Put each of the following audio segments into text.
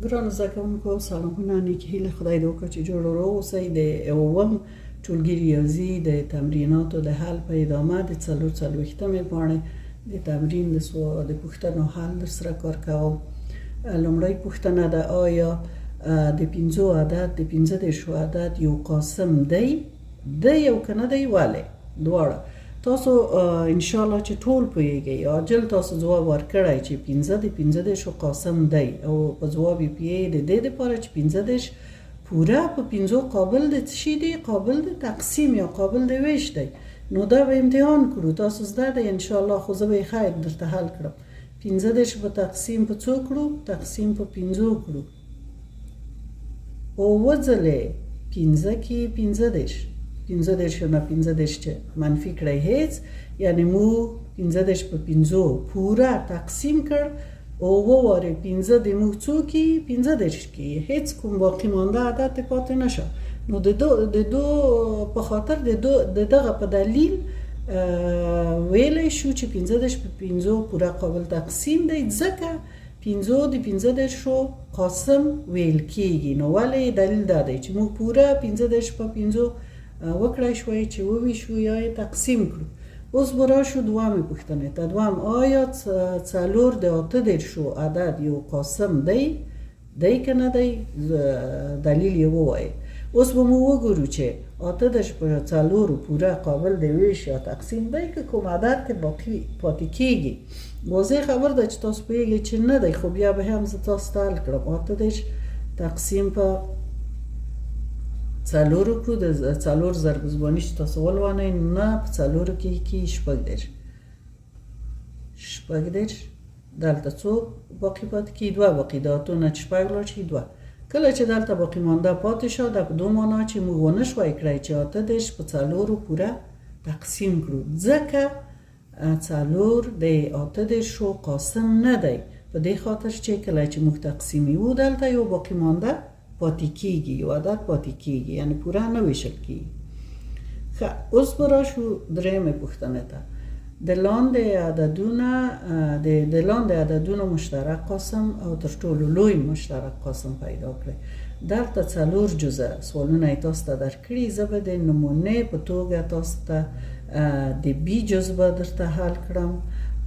ګرانو زده کوونکو سلامونه نیکې هیلې خدای دې وکړي چې جوړ روغ اوسئ. د اووم ټولګي ریاضي د تمریناتو د حل په ادامه د 440مې پاڼې د تمرین د پوښتنو حل در سره کار کوم. لومړی پوښتنه ده: آیا د 5 عدد د 15 عدد یو قاسم دی او که نه دی؟ ولې؟ دواړه تاسو ان شاء الله چې ټول پوهیږئ. عاجل تاسو ځواب ورکړی چې 15 د 15 قاسم دی او په ځواب یې پیې د دې لپاره چې 15 پوره په 15 قابل د څه شي دی؟ قابل د تقسیم یا قابل د ویش دی. نو دا به امتحان کړو. تاسو زده دی ان شاء الله، خو زه به خیر درته حل کړم. 15 په تقسیم په څو کړو؟ تقسیم په 15 کړو. او وځلې 15 کې 15 نه 15 چې منفي کړی هیڅ، یعنی مو 15 په 15 پوره تقسیم کړ او واره 15 د مو څو کې 15 کې هیڅ کوم باقی مانده عدد پاتې نشه. نو د دو په خاطر د دغه په دلیل ویلی شو چې 15 په 15 پوره قابل تقسیم دی، ځکه 15 د 15 قاسم ویل کېږي. نو ولې دلیل دا دی چې موږ پوره 15 په 15 وکړای شوی چې وویشو یا یې تقسیم کړو. اوس به راشو دوامې پوښتنې ته. دوام: آیا 4 د 18 عدد یو قاسم دی که نه دی؟ دلیل یې ووایه. اوس به مو وګورو چې 18 په 4 پوره قابل د ویش یا تقسیم دی که کوم عدد ته باقی پاتې کېږي. واضح خبر ده چې تاسو پوهیږئ چې نه دی، خو بیا به هم زه تاسو ته حل کړم. 18 تقسیم په 4 کړو. د 4 ضرب زباني چې تاسو ولوانئ، نه په 4 کې 18 دلته څو باقی پاتې کېږي؟ 2 باقی ده. 8 نه 6 لاړ شي 2. کله چې دلته باقی مانده پاتې شو، دا په 2 معنا چې موږ ونه شوی کړی چې 18 په 4 پوره تقسیم کړو، ځکه 4 د 18 قاسم نه دی. په دې خاطر چې کله چې موږ تقسیمیو دلته یو باقی مانده پاتې کېږي، یو عدد پاتې کېږي، یعنی پوره نه ویشل کېږي. ښه، اوس به راشو درېیمې پوښتنې ته. د لاندې عددونو مشترک قاسم او تر ټولو لوی مشترک قاسم پیدا کړئ. دلته 4 جزء سوالونه یې تاسو ته درکړي. زه به د نمونې په توګه تاسو ته د بي جزء به درته حل کړم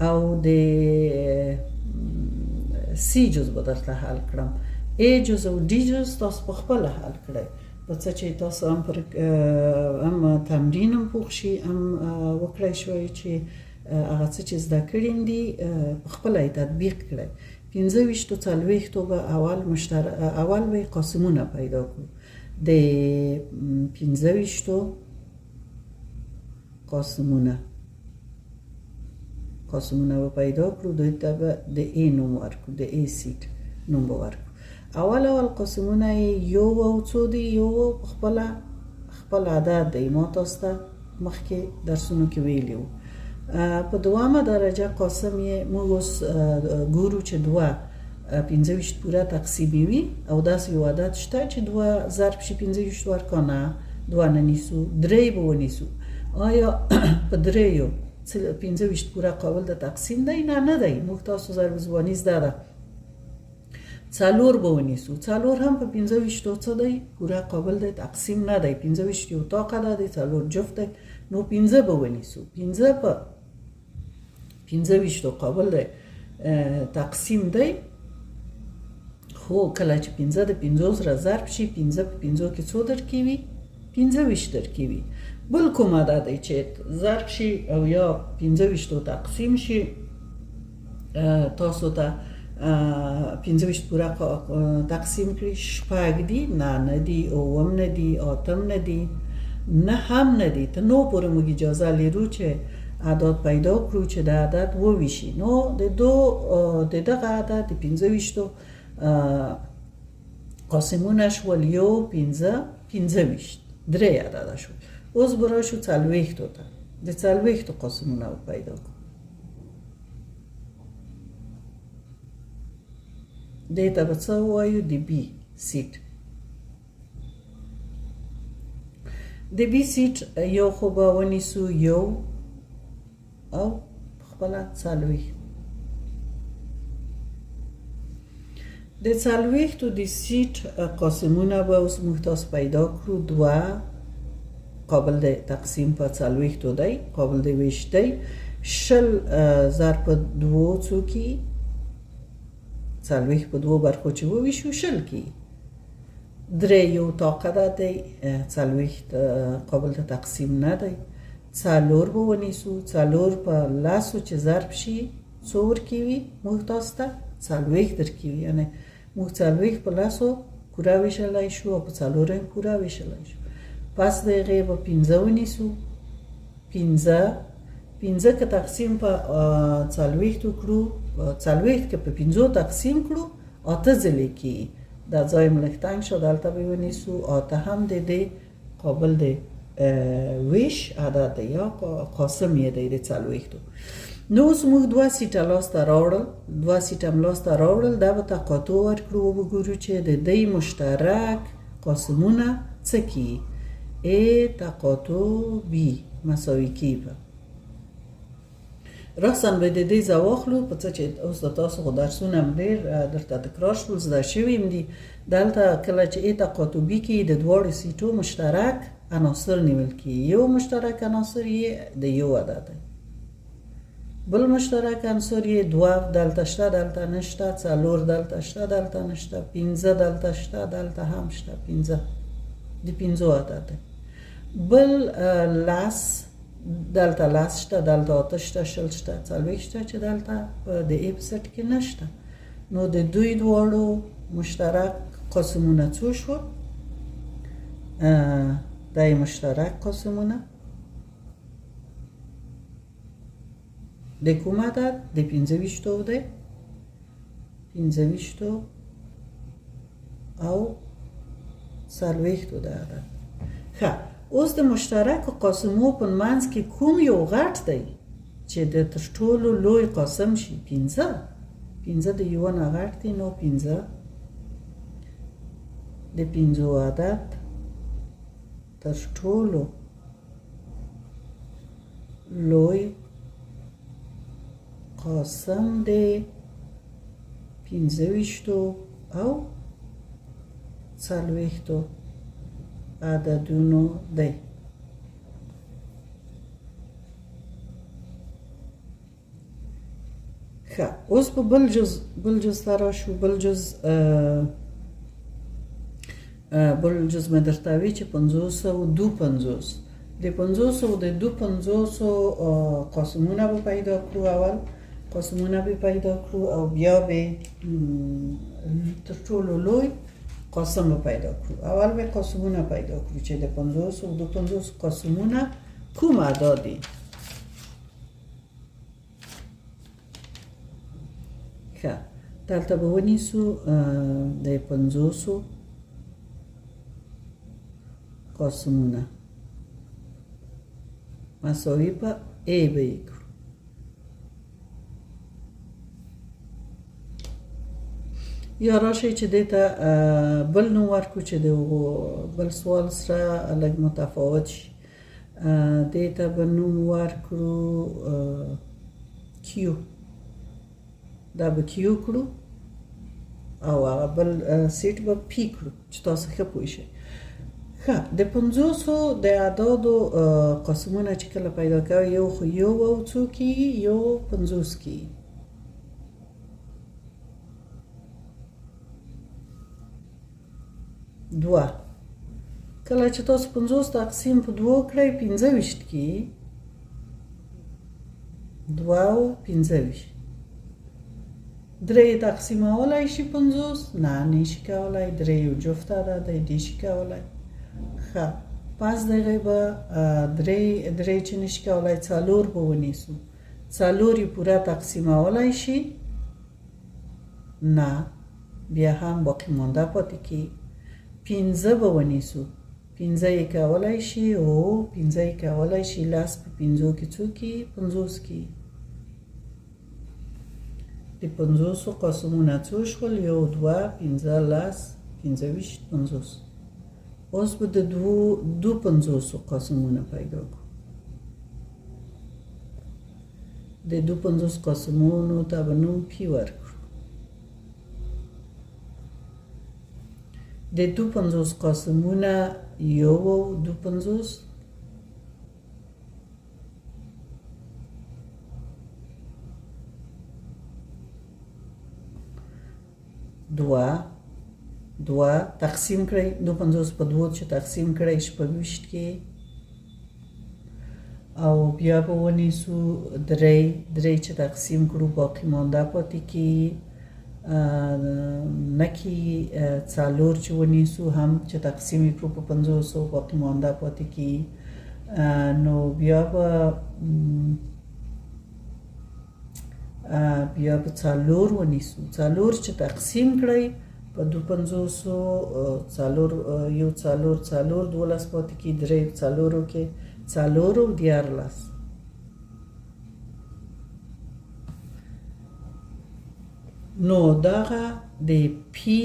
او د سی جزء به درته حل کړم. ای جزء او ډي جزء تاسو په خپل حل کړئ، په څه چې تاسو هم تمرین هم پوښ شي، هم وکړای شوی چې هغه څه چې زده کړي دي په خپل یې تطبیق کړئ. 25 او 40 به اول به قاسمونه پیدا کړو. د 25 قاسمونه به پیدا کړو. دوی ته به د ای نوم ورکړو، د ای سیټ نوم به ورکړو. اول قاسمونه یو او څو دی؟ یو خپل عدد دی. ما تاسو ته مخکې درسونو کې ویلی وو. په دوامه درجه قاسم یې موږ اوس ګورو چې 2 25 پوره تقسیمي وي او داسې یو عدد شته چې 2 ضرب شي 25 ورکانه 2 نه نیسو، 3 به ونیسو. آیا په 3 25 پوره قابل د تقسیم دی؟ نه دی. موږ تاسو ضرب زباني زده ده. 4 به ونیسو. 4 هم په 25 څه دی؟ پوره قابل د تقسیم نه دی. 25 یو طاقه ده، 4 جفت دی. نو 15 به ونیسو. 15 په 25 قابل د تقسیم دی، خو کله چې 15 د 50 سره ضرب شي، 15 په 50 کې څو درکوي؟ 25 درکوي. بل کوم عدد دی چې ضرب شي او یا 25 تقسیم شي، تاسو ته 25 پوره تقسیم کړي 6 دی؟ نه دی. اوم نه دی. اتم نه دی. نه هم نه دی. ته نو پورې موږ اجازه لرو چې عدد پیدا کړو چې د عدد وویشي. نو د دغه عدد د 25 قاسمونه شول 1 5 25 درې عدد شول. اوس به راشو 40 ته. د 40 قاسمونه پیدا کړو. دې ته به څه ووایو؟ د بي سیټ. د بي سیټ یو خو به ونیسو، یو او خپله 40. د څلوېښتو د سیټ قاسمونه به اوس موږ تاسو پیدا کړو. دوه قابل د تقسیم په څلوېښتو دی، قابل د ویش دی. شل ضرب په دوو څو کیږي؟ څلوېښت په دوو برخو چې وویشو شل کیږي. درې یو طاقه ده دی، څلوېښت قابل د تقسیم نه دی. څلور به ونیسو، څلور په لسو چې ضرب شي څو ورکوي موږ تاسو ته؟ څلوېښت درکوي. یعنې موږ څلوېښت په لسو پوره ویشلی شو او په څلورو یې پوره ویشلی شو. پس د هغې به پنځه ونیسو. پنځه که تقسیم په څلوېښتو کړو، څلوېښت که په پنځو تقسیم کړو اته ځلې کیږي. دا ځای م لږ تنګ شو، دلته به ونیسو. اته هم د دې قابل د ویش عدد دی یا قاسم یې دی د څلوېښتو. نو اوس موږ دوه سیټه لاسته راوړل، دوه سیټه م لاسته راوړل. دا به تقاطع ورکړو او وګورو چې د دې مشترک قاسمونه څه کیږي. A تقاطع B مساوي کیږي. راسن به د دې ځای واخلو په څه چې اوس د تاسو خو درسونه هم ډېر درته تکرار شول، زده شوي هم دي. دلته کله چې A تقاطع B کیږي د دواړو سیټو مشترک عناصر نیول کیږي. یو مشترک عناصر یې د یو عدد دی، بل مشترک عنصر یې دوه دلته شته دلته نشته، څلور دلته شته دلته نشته، پنځه دلته شته دلته هم شته، پنځه د پنځو عدد دی. بل لس دلته لس شته دلته اته شته، شل شته، څلوېښت شته چې دلته د A په سیټ کې نشته. نو د دوی دواړو مشترک قاسمونه څو شول؟ دا یې مشترک قاسمونه د کوم عدد؟ د پنځه ویشتو دی، پنځه ویشتو او څلوېښتو د عدد. ښه، اوس د مشترکو قاسمو په منځ کې کوم یو غټ دی چې د تر ټولو لوی قاسم شي؟ پنځه. پنځه د یوه نه غټ دی، نو پنځه د پنځو عدد تر ټولو لوی قاسم دی پنځه ویشتو او څلوېښتو عددونو دی. ښه، اوس په بل جز ته راشو. بل جز مې درته وی چې 552 د 552 قاسمونه به پیدا کړو. اول قاسمونه به پیدا کړو او بیا به تر ټولو لوی قاسم به پیدا کړو. اول به قاسمونه پیدا کړو چې د 552 قاسمونه کوم اعداد دي. ښه، دلته به ونیسو د 500 قاسمونه مساوي په A به یې کړو. یا راشئ چې دې ته بل نوم ورکړو چې د بل سوال سره لږ متفاوت شي. دې ته به نوم ورکړو کیو. دا به کیو کړو او هغه بل سیټ به پی کړو چې تاسو ښه پوه شئ. ښه، د 500 د اعدادو قاسمونه چې کله پیدا کوي یو خو یو او څو کیږي؟ یو 50 کیږي. دوه کله چې تاسو 50 تقسیم په دوو کړئ 25 کیږي. دوه او 25. درې تقسیمولی شي 50؟ نه، نشي کولی. درې یو جفت عدد دی، نشي کولی. ښه، پس د هغې به درې چې نشي کولی څلور به ونیسو. څلور یې پوره تقسیمولی شي؟ نه، بیا هم باقي مانده پاتې کیږي. پنځه به ونیسو. پنځه یې کولی شي؟ او پنځه یې کولی شي. لس په پنځو کې څو کیږي؟ 50 کیږي. د 50 قاسمونه څو شول؟ یو، دوه، پنځه، لس، 25، 50. اوس به د دو 50 قاسمونه پیدا کړو. د دو 50 قاسمونو ته به نوم پی ورکړو. د 52 قاسمونه یو او 52 دوه تقسیم کړئ 52 په 2 چې تقسیم کړئ 26 کې او بیا به ونیسو درې چې تقسیم کړو باقی مانده پاتې کې نکی څلور چې ونیسو هم چې تقسیم کړو په 50 باقی مانده پاتې کې نو بیا به څلور ونیسو څلور چې تقسیم کړئ په 52 څلور یو څلور 12 پاتې کې درې څلورو کې څلور او 14 نو دغه د پی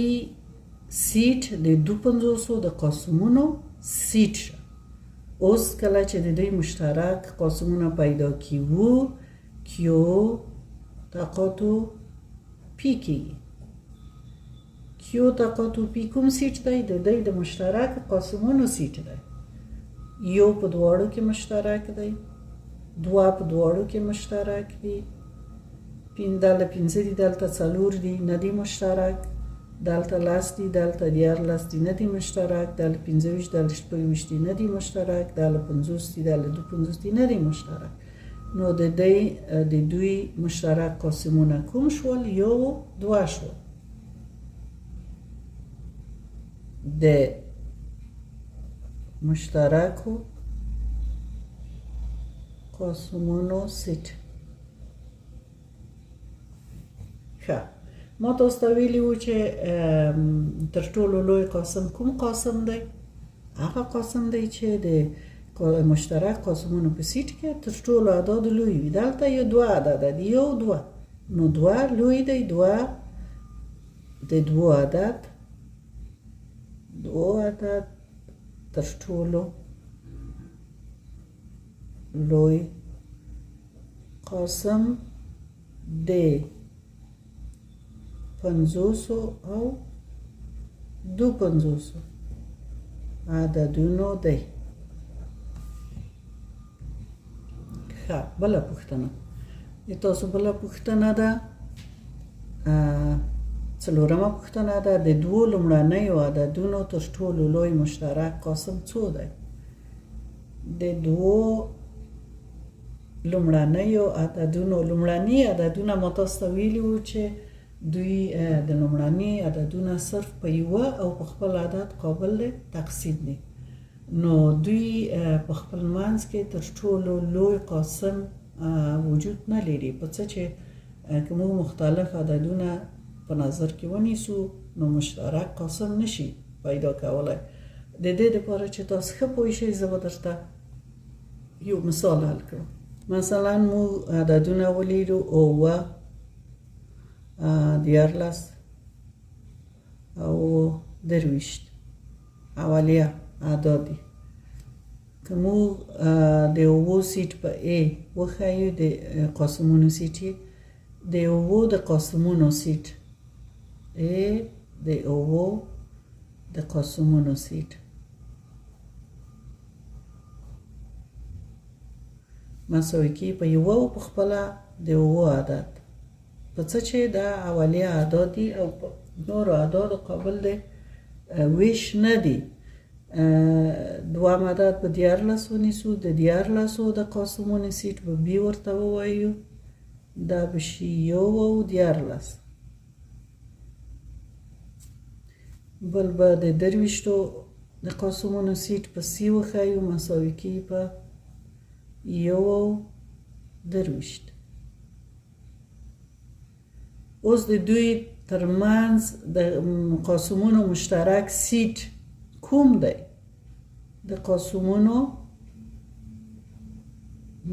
سیټ د 52 د قاسمونو سیټ اوس کله چې د دوی مشترک قاسمونه پیدا کیو کیو تقاطو پی کی کیو تقاطو پی کوم سیټ دی د دوی د مشترک قاسمونو سیټ دی یو په دواړو کې مشترک دی دوه په دواړو کې مشترک دی دلته 5 دي دلته 4 دي نه دي مشترک دلته 10 دي دلته 14 دي نه دي مشترک دلته 25 دلته 26 دي نه دي مشترک دلته 50 دي دلته 52 دي نه دي مشترک نو د دوی مشترک قاسمونه کوم شول یو دوه شول د مشترکو قاسمونو سیټ ما تاسو ته ویلي وو چې تر ټولو لوی قاسم کوم قاسم دی هغه قاسم دی چې د مشترک قاسمونو په سیټ کې تر ټولو اعداد لوی وي دلته یو دوه عدد دی یو دوه نو دوه لوی دی دوه د دوه عدد تر ټولو لوی قاسم دی 50 او 52 عددونو دی بله پوښتنه تاسو بله پوښتنه ده څلورمه پوښتنه ده د دوو لومړنیو عددونو تر ټولو لوی مشترک قاسم څو دی د دوو لومړني عددونه ما تاسو ته ویلي وو چې دوی د لومړني عددونه صرف په یوه او په خپل عدد قابل تقسیم دي نو دوی په خپل منځ کې تر ټولو لوی قاسم وجود نه لري په څه چې که موږ مختلف عددونه په نظر کې ونیسو نو مشترک قاسم نشي پیدا کولی د دې لپاره چې تاسو ښه پوه شئ زه به درته یو مثال حل کړم مثلا موږ عددونه ولیدو اووه 14 او 20 اولیه اعداد دي که موږ د اوو سیټ په ا وښیو د قاسمونو سیټ د اوو د قاسمونو سیټ د اوو د قاسمونو سیټ مساوي کې په یو او په خپل د اوو عدد په څه چې دا اولیه اعداد دي او نور اعداد قابل د ویش نه دي دوام عدد په 14 ونیسو د 14 د قاسمونو سیټ به بي ورته ووایو دا به شي یو او 14 بل به د 23 د قاسمونو سیټ په سی وښیو مساوي کې په یو او 23 اوس د دوی ترمنځ د قاسمونو مشترک سیټ کوم دی د قاسمونو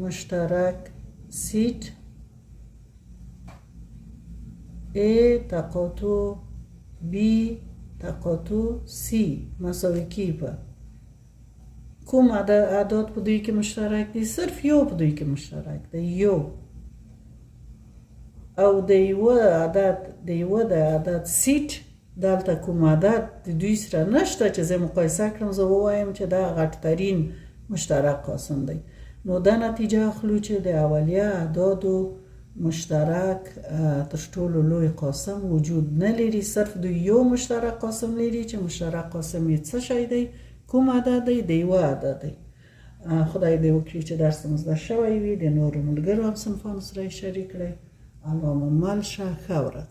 مشترک سیټ A تقاطع B تقاطع C مساوي کې په کوم اعداد په دوی کې مشترک دي صرف یو په دوی کې مشترک دی یو او د یو د عدد سیټ دلته کوم عدد د دوی سره نشته چې زه مقایسه کړم زه ووایم چې دا غټترین مشترک قاسم دی. نو دا نتیجه اخلو چې د اولیه اعدادو مشترک تر ټولو لوی قاسم وجود نه لري. صرف دوی یو مشترک قاسم لري چې مشترک قاسم یې څه شی دی؟ کوم عدد دی؟ د یوه عدد دی. خدای دې وکړي چې درس مو زده شوی وي، د نورو ملګرو هم صنفانو سره یې شریک کړئ. الله مو مل شه. ښه ورځ.